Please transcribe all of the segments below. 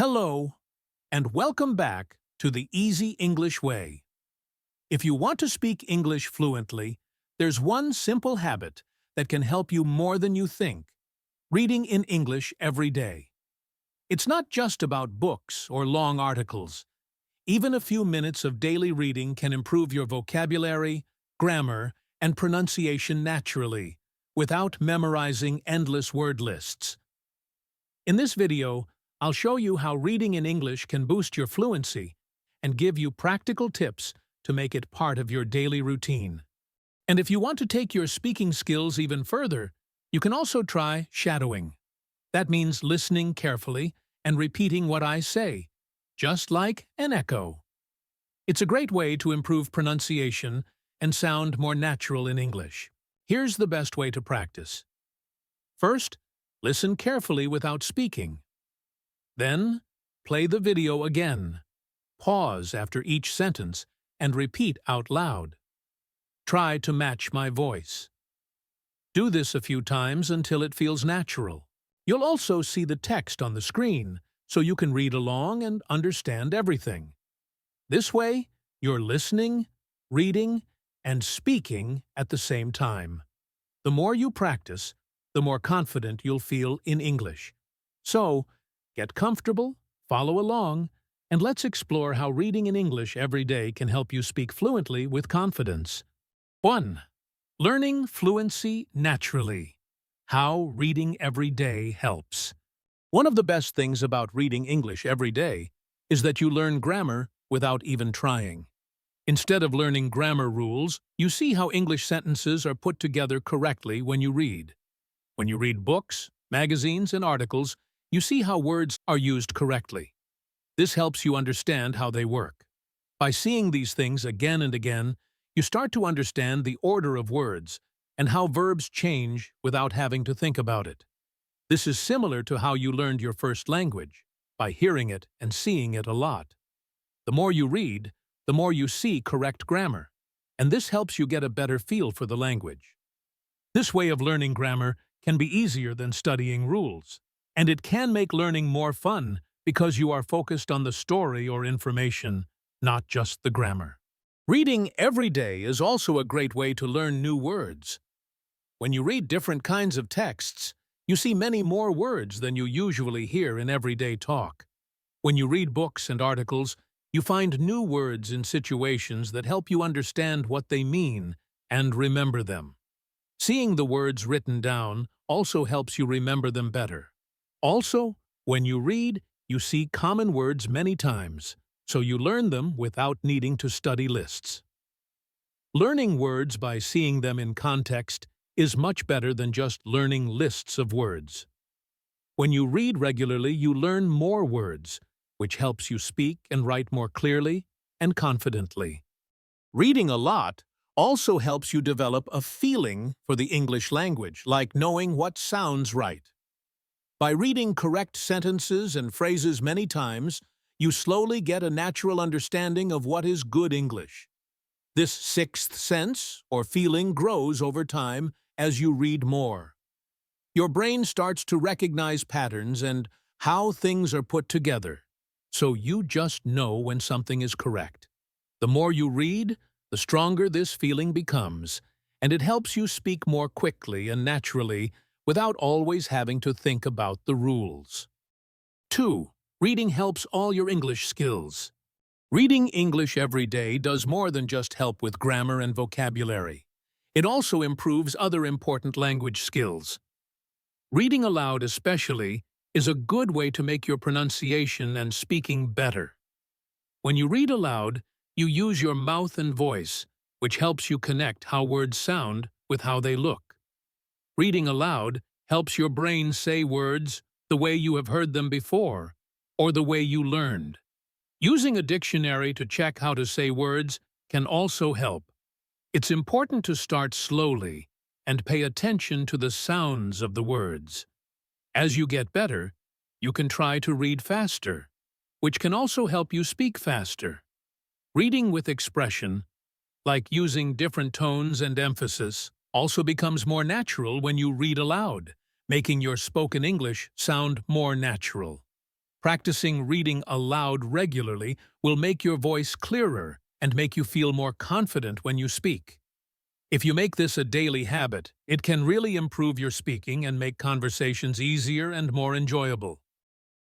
Hello, and welcome back to the Easy English Way. If you want to speak English fluently, there's one simple habit that can help you more than you think: reading in English every day. It's not just about books or long articles. Even a few minutes of daily reading can improve your vocabulary, grammar, and pronunciation naturally, without memorizing endless word lists. In this video, I'll show you how reading in English can boost your fluency and give you practical tips to make it part of your daily routine. And if you want to take your speaking skills even further, you can also try shadowing. That means listening carefully and repeating what I say, just like an echo. It's a great way to improve pronunciation and sound more natural in English. Here's the best way to practice. First, listen carefully without speaking. Then, play the video again. Pause after each sentence and repeat out loud. Try to match my voice. Do this a few times until it feels natural. You'll also see the text on the screen, so you can read along and understand everything. This way, you're listening, reading, and speaking at the same time. The more you practice, the more confident you'll feel in English. So, get comfortable, follow along, and let's explore how reading in English every day can help you speak fluently with confidence. 1. Learning fluency naturally. How reading every day helps. One of the best things about reading English every day is that you learn grammar without even trying. Instead of learning grammar rules, you see how English sentences are put together correctly when you read. When you read books, magazines, and articles, you see how words are used correctly. This helps you understand how they work. By seeing these things again and again, you start to understand the order of words and how verbs change without having to think about it. This is similar to how you learned your first language, by hearing it and seeing it a lot. The more you read, the more you see correct grammar, and this helps you get a better feel for the language. This way of learning grammar can be easier than studying rules, and it can make learning more fun because you are focused on the story or information, not just the grammar. Reading every day is also a great way to learn new words. When you read different kinds of texts, you see many more words than you usually hear in everyday talk. When you read books and articles, you find new words in situations that help you understand what they mean and remember them. Seeing the words written down also helps you remember them better. Also, when you read, you see common words many times, so you learn them without needing to study lists. Learning words by seeing them in context is much better than just learning lists of words. When you read regularly, you learn more words, which helps you speak and write more clearly and confidently. Reading a lot also helps you develop a feeling for the English language, like knowing what sounds right. By reading correct sentences and phrases many times, you slowly get a natural understanding of what is good English. This sixth sense or feeling grows over time as you read more. Your brain starts to recognize patterns and how things are put together, so you just know when something is correct. The more you read, the stronger this feeling becomes, and it helps you speak more quickly and naturally without always having to think about the rules. 2. Reading helps all your English skills. Reading English every day does more than just help with grammar and vocabulary. It also improves other important language skills. Reading aloud especially is a good way to make your pronunciation and speaking better. When you read aloud, you use your mouth and voice, which helps you connect how words sound with how they look. Reading aloud helps your brain say words the way you have heard them before, or the way you learned. Using a dictionary to check how to say words can also help. It's important to start slowly and pay attention to the sounds of the words. As you get better, you can try to read faster, which can also help you speak faster. Reading with expression, like using different tones and emphasis, also becomes more natural when you read aloud, making your spoken English sound more natural. Practicing reading aloud regularly will make your voice clearer and make you feel more confident when you speak. If you make this a daily habit, it can really improve your speaking and make conversations easier and more enjoyable.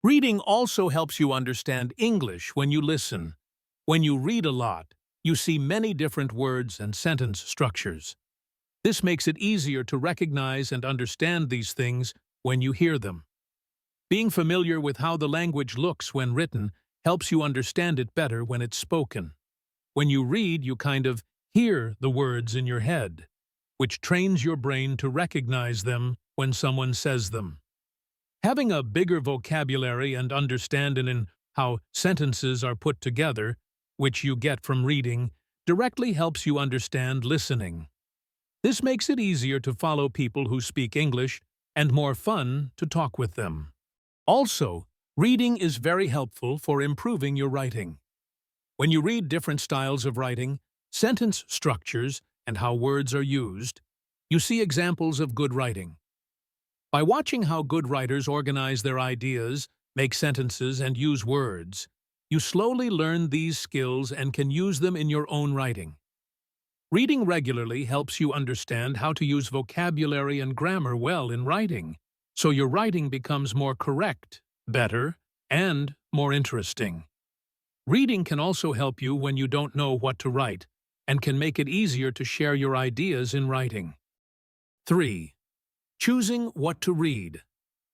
Reading also helps you understand English when you listen. When you read a lot, you see many different words and sentence structures. This makes it easier to recognize and understand these things when you hear them. Being familiar with how the language looks when written helps you understand it better when it's spoken. When you read, you kind of hear the words in your head, which trains your brain to recognize them when someone says them. Having a bigger vocabulary and understanding in how sentences are put together, which you get from reading, directly helps you understand listening. This makes it easier to follow people who speak English and more fun to talk with them. Also, reading is very helpful for improving your writing. When you read different styles of writing, sentence structures, and how words are used, you see examples of good writing. By watching how good writers organize their ideas, make sentences, and use words, you slowly learn these skills and can use them in your own writing. Reading regularly helps you understand how to use vocabulary and grammar well in writing, so your writing becomes more correct, better, and more interesting. Reading can also help you when you don't know what to write, and can make it easier to share your ideas in writing. 3. Choosing what to read.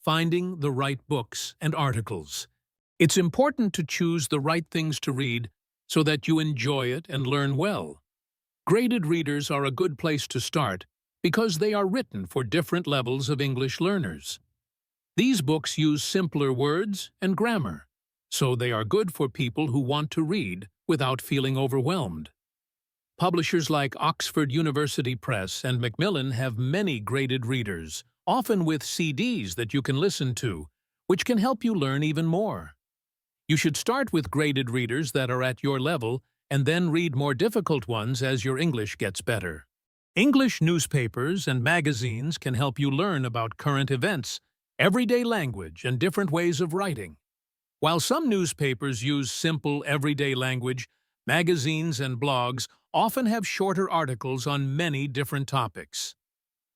Finding the right books and articles. It's important to choose the right things to read so that you enjoy it and learn well. Graded readers are a good place to start because they are written for different levels of English learners. These books use simpler words and grammar, so they are good for people who want to read without feeling overwhelmed. Publishers like Oxford University Press and Macmillan have many graded readers, often with CDs that you can listen to, which can help you learn even more. You should start with graded readers that are at your level and then read more difficult ones as your English gets better. English newspapers and magazines can help you learn about current events, everyday language, and different ways of writing. While some newspapers use simple, everyday language, magazines and blogs often have shorter articles on many different topics.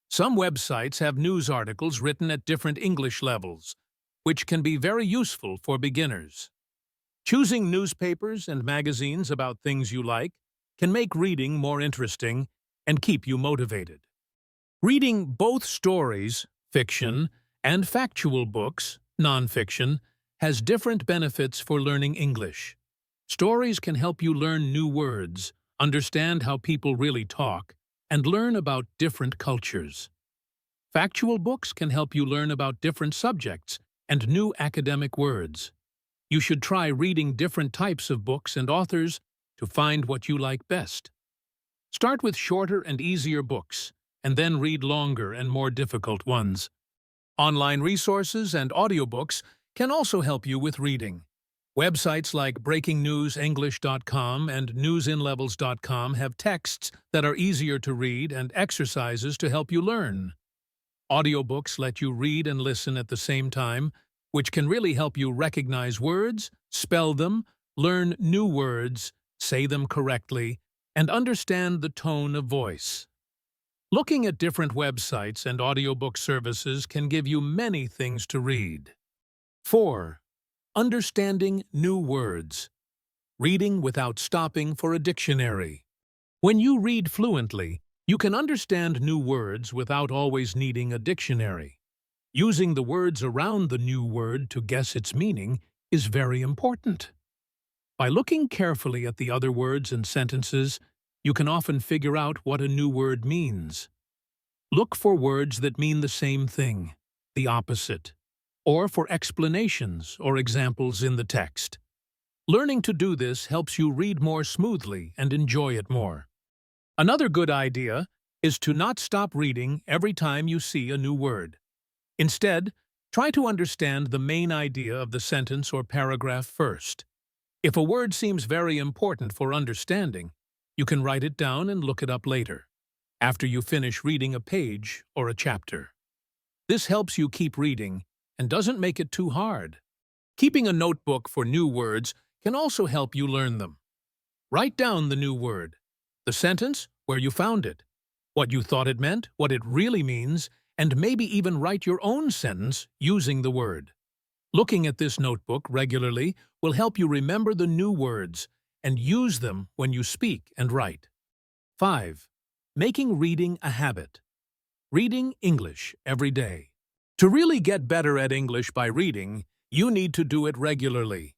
Some websites have news articles written at different English levels, which can be very useful for beginners. Choosing newspapers and magazines about things you like can make reading more interesting and keep you motivated. Reading both stories, fiction, and factual books, nonfiction, has different benefits for learning English. Stories can help you learn new words, understand how people really talk, and learn about different cultures. Factual books can help you learn about different subjects and new academic words. You should try reading different types of books and authors to find what you like best. Start with shorter and easier books, and then read longer and more difficult ones. Online resources and audiobooks can also help you with reading. Websites like BreakingNewsEnglish.com and NewsInLevels.com have texts that are easier to read and exercises to help you learn. Audiobooks let you read and listen at the same time, which can really help you recognize words, spell them, learn new words, say them correctly, and understand the tone of voice. Looking at different websites and audiobook services can give you many things to read. 4. Understanding new words. Reading without stopping for a dictionary. When you read fluently, you can understand new words without always needing a dictionary. Using the words around the new word to guess its meaning is very important. By looking carefully at the other words and sentences, you can often figure out what a new word means. Look for words that mean the same thing, the opposite, or for explanations or examples in the text. Learning to do this helps you read more smoothly and enjoy it more. Another good idea is to not stop reading every time you see a new word. Instead, try to understand the main idea of the sentence or paragraph first. If a word seems very important for understanding, you can write it down and look it up later, after you finish reading a page or a chapter. This helps you keep reading and doesn't make it too hard. Keeping a notebook for new words can also help you learn them. Write down the new word, the sentence, where you found it, what you thought it meant, what it really means, and maybe even write your own sentence using the word. Looking at this notebook regularly will help you remember the new words and use them when you speak and write. 5. Making reading a habit. Reading English every day. To really get better at English by reading, you need to do it regularly.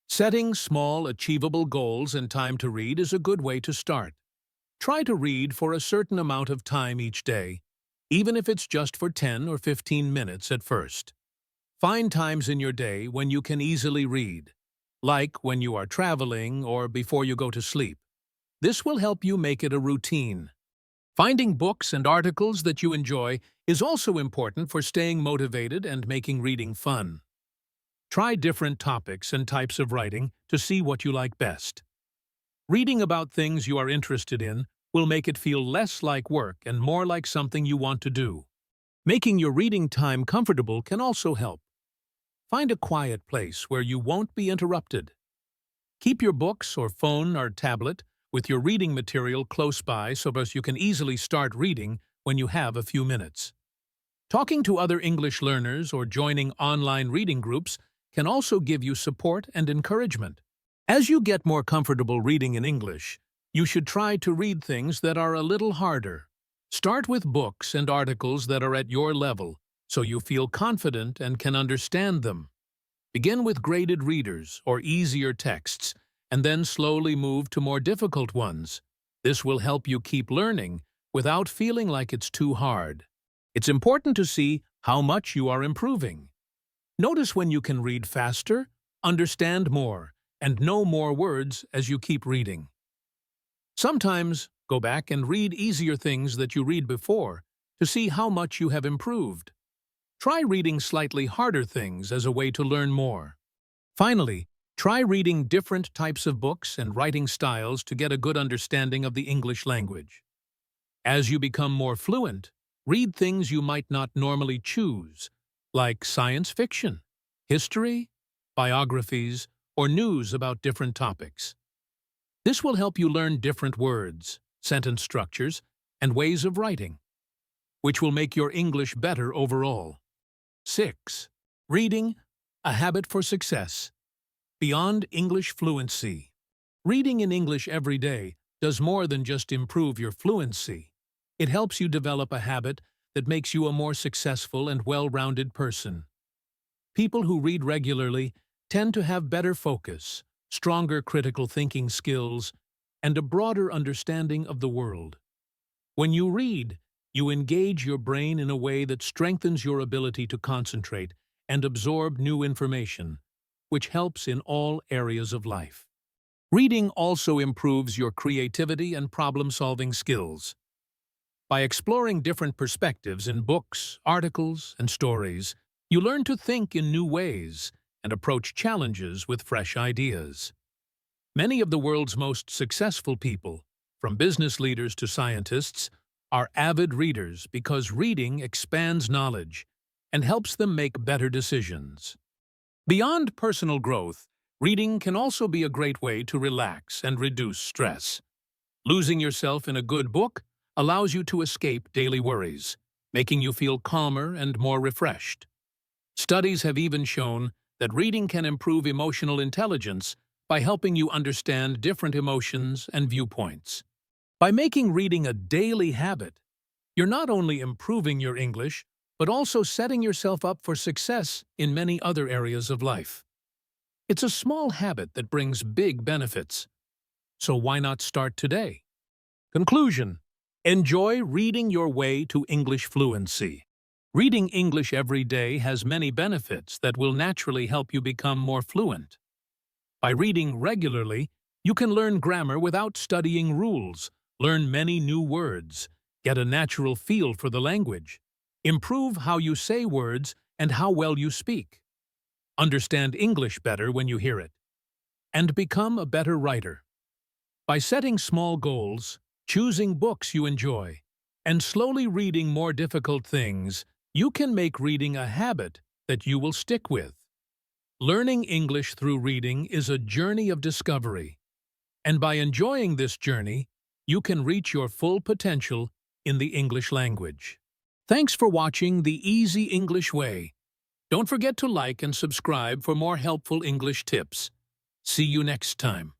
Setting small, achievable goals and time to read is a good way to start. Try to read for a certain amount of time each day, even if it's just for 10 or 15 minutes at first. Find times in your day when you can easily read, like when you are traveling or before you go to sleep. This will help you make it a routine. Finding books and articles that you enjoy is also important for staying motivated and making reading fun. Try different topics and types of writing to see what you like best. Reading about things you are interested in will make it feel less like work and more like something you want to do. Making your reading time comfortable can also help. Find a quiet place where you won't be interrupted. Keep your books or phone or tablet with your reading material close by so that you can easily start reading when you have a few minutes. Talking to other English learners or joining online reading groups can also give you support and encouragement. As you get more comfortable reading in English, you should try to read things that are a little harder. Start with books and articles that are at your level, so you feel confident and can understand them. Begin with graded readers or easier texts, and then slowly move to more difficult ones. This will help you keep learning without feeling like it's too hard. It's important to see how much you are improving. Notice when you can read faster, understand more, and know more words as you keep reading. Sometimes, go back and read easier things that you read before to see how much you have improved. Try reading slightly harder things as a way to learn more. Finally, try reading different types of books and writing styles to get a good understanding of the English language. As you become more fluent, read things you might not normally choose, like science fiction, history, biographies, or news about different topics. This will help you learn different words, sentence structures, and ways of writing, which will make your English better overall. 6. Reading, a habit for success. Beyond English fluency. Reading in English every day does more than just improve your fluency. It helps you develop a habit that makes you a more successful and well-rounded person. People who read regularly tend to have better focus, stronger critical thinking skills, and a broader understanding of the world. When you read, you engage your brain in a way that strengthens your ability to concentrate and absorb new information, which helps in all areas of life. Reading also improves your creativity and problem-solving skills. By exploring different perspectives in books, articles, and stories, you learn to think in new ways and approach challenges with fresh ideas. Many of the world's most successful people, from business leaders to scientists, are avid readers because reading expands knowledge and helps them make better decisions. Beyond personal growth, reading can also be a great way to relax and reduce stress. Losing yourself in a good book allows you to escape daily worries, making you feel calmer and more refreshed. Studies have even shown that reading can improve emotional intelligence by helping you understand different emotions and viewpoints. By making reading a daily habit, you're not only improving your English, but also setting yourself up for success in many other areas of life. It's a small habit that brings big benefits. So why not start today? Conclusion: enjoy reading your way to English fluency. Reading English every day has many benefits that will naturally help you become more fluent. By reading regularly, you can learn grammar without studying rules, learn many new words, get a natural feel for the language, improve how you say words and how well you speak, understand English better when you hear it, and become a better writer. By setting small goals, choosing books you enjoy, and slowly reading more difficult things, you can make reading a habit that you will stick with. Learning English through reading is a journey of discovery, and by enjoying this journey, you can reach your full potential in the English language. Thanks for watching The Easy English Way. Don't forget to like and subscribe for more helpful English tips. See you next time.